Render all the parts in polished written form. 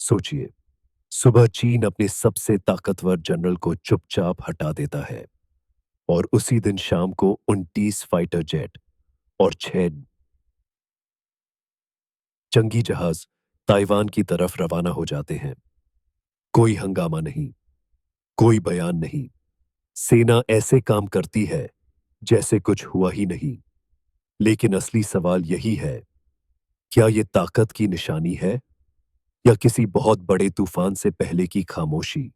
सोचिए, सुबह चीन अपने सबसे ताकतवर जनरल को चुपचाप हटा देता है और उसी दिन शाम को 29 फाइटर जेट और 6 जंगी जहाज ताइवान की तरफ रवाना हो जाते हैं। कोई हंगामा नहीं, कोई बयान नहीं। सेना ऐसे काम करती है जैसे कुछ हुआ ही नहीं। लेकिन असली सवाल यही है, क्या ये ताकत की निशानी है या किसी बहुत बड़े तूफान से पहले की खामोशी?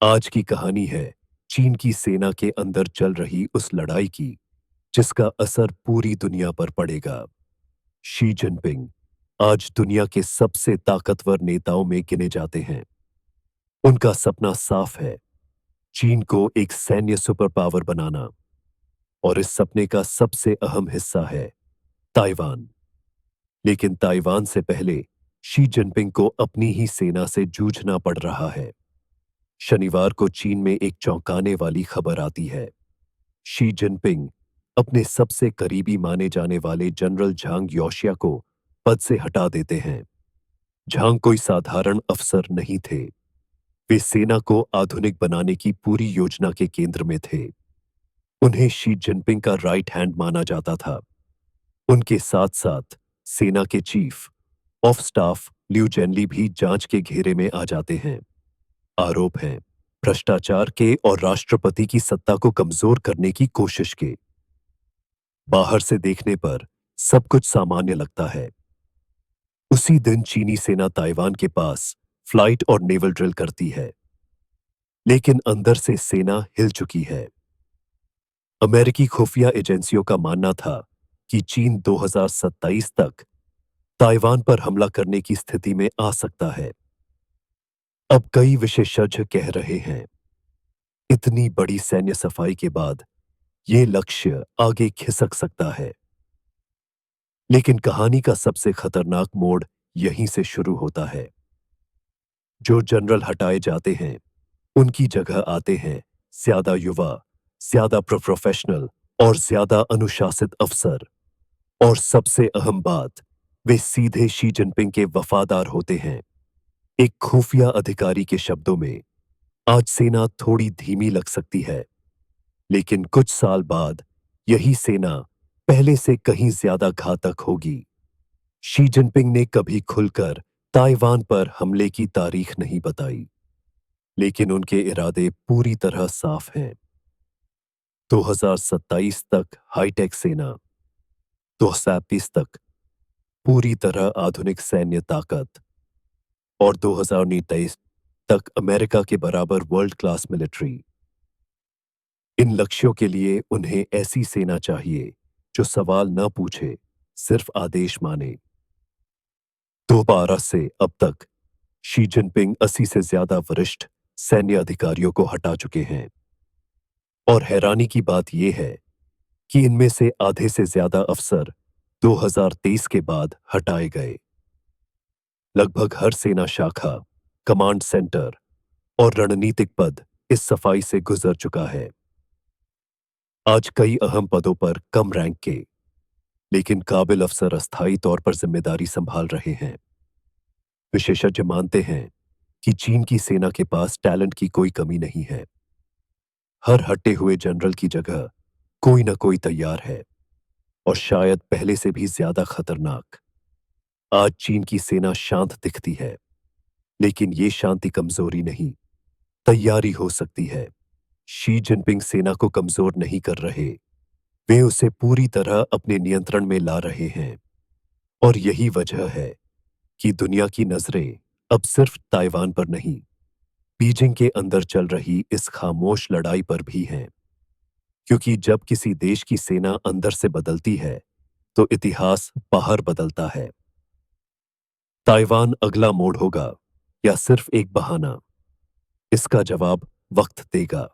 आज की कहानी है चीन की सेना के अंदर चल रही उस लड़ाई की जिसका असर पूरी दुनिया पर पड़ेगा। शी जिनपिंग आज दुनिया के सबसे ताकतवर नेताओं में गिने जाते हैं। उनका सपना साफ है, चीन को एक सैन्य सुपर पावर बनाना, और इस सपने का सबसे अहम हिस्सा है ताइवान। लेकिन ताइवान से पहले शी जिनपिंग को अपनी ही सेना से जूझना पड़ रहा है। शनिवार को चीन में एक चौंकाने वाली खबर आती है। शी जिनपिंग अपने सबसे करीबी माने जाने वाले जनरल झांग योशिया को पद से हटा देते हैं। झांग कोई साधारण अफसर नहीं थे। वे सेना को आधुनिक बनाने की पूरी योजना के केंद्र में थे। उन्हें शी जिनपिंग का राइट हैंड माना जाता था। उनके साथ साथ सेना के chief of staff Liu genuinely भी जांच के घेरे में आ जाते हैं। आरोप हैं भ्रष्टाचार के और राष्ट्रपति की सत्ता को कमजोर करने की कोशिश के। बाहर से देखने पर सब कुछ सामान्य लगता है। उसी दिन चीनी सेना ताइवान के पास फ्लाइट और नेवल ड्रिल करती है। लेकिन अंदर से सेना हिल चुकी है। अमेरिकी खुफिया एजेंसियों का मानना था कि चीन 2027 तक ताइवान पर हमला करने की स्थिति में आ सकता है। अब कई विशेषज्ञ कह रहे हैं, इतनी बड़ी सैन्य सफाई के बाद यह लक्ष्य आगे खिसक सकता है। लेकिन कहानी का सबसे खतरनाक मोड़ यहीं से शुरू होता है। जो जनरल हटाए जाते हैं, उनकी जगह आते हैं ज्यादा युवा, ज्यादा प्रोफेशनल और ज्यादा अनुशासित अफसर। और सबसे अहम बात, वे सीधे शी जिनपिंग के वफादार होते हैं। एक खुफिया अधिकारी के शब्दों में, आज सेना थोड़ी धीमी लग सकती है, लेकिन कुछ साल बाद यही सेना पहले से कहीं ज्यादा घातक होगी। शी जिनपिंग ने कभी खुलकर ताइवान पर हमले की तारीख नहीं बताई, लेकिन उनके इरादे पूरी तरह साफ हैं। 2027 तक हाईटेक सेना, 2030 तक पूरी तरह आधुनिक सैन्य ताकत, और 2029 तक अमेरिका के बराबर वर्ल्ड क्लास मिलिट्री। इन लक्ष्यों के लिए उन्हें ऐसी सेना चाहिए जो सवाल न पूछे, सिर्फ आदेश माने। 2012 से अब तक शी जिनपिंग 80 से ज्यादा वरिष्ठ सैन्य अधिकारियों को हटा चुके हैं। और हैरानी की बात यह है कि इनमें से आधे से ज्यादा अफसर 2023 के बाद हटाए गए। लगभग हर सेना शाखा, कमांड सेंटर और रणनीतिक पद इस सफाई से गुजर चुका है। आज कई अहम पदों पर कम रैंक के, लेकिन काबिल अफसर अस्थायी तौर पर जिम्मेदारी संभाल रहे हैं। विशेषज्ञ मानते हैं कि चीन की सेना के पास टैलेंट की कोई कमी नहीं है। हर हटे हुए जनरल की जगह कोई ना कोई तैयार है, और शायद पहले से भी ज्यादा खतरनाक। आज चीन की सेना शांत दिखती है, लेकिन ये शांति कमजोरी नहीं, तैयारी हो सकती है। शी जिनपिंग सेना को कमजोर नहीं कर रहे, वे उसे पूरी तरह अपने नियंत्रण में ला रहे हैं। और यही वजह है कि दुनिया की नजरें अब सिर्फ ताइवान पर नहीं, बीजिंग के अंदर चल रही इस खामोश लड़ाई पर भी हैं। क्योंकि जब किसी देश की सेना अंदर से बदलती है, तो इतिहास बाहर बदलता है। ताइवान अगला मोड़ होगा या सिर्फ एक बहाना? इसका जवाब वक्त देगा।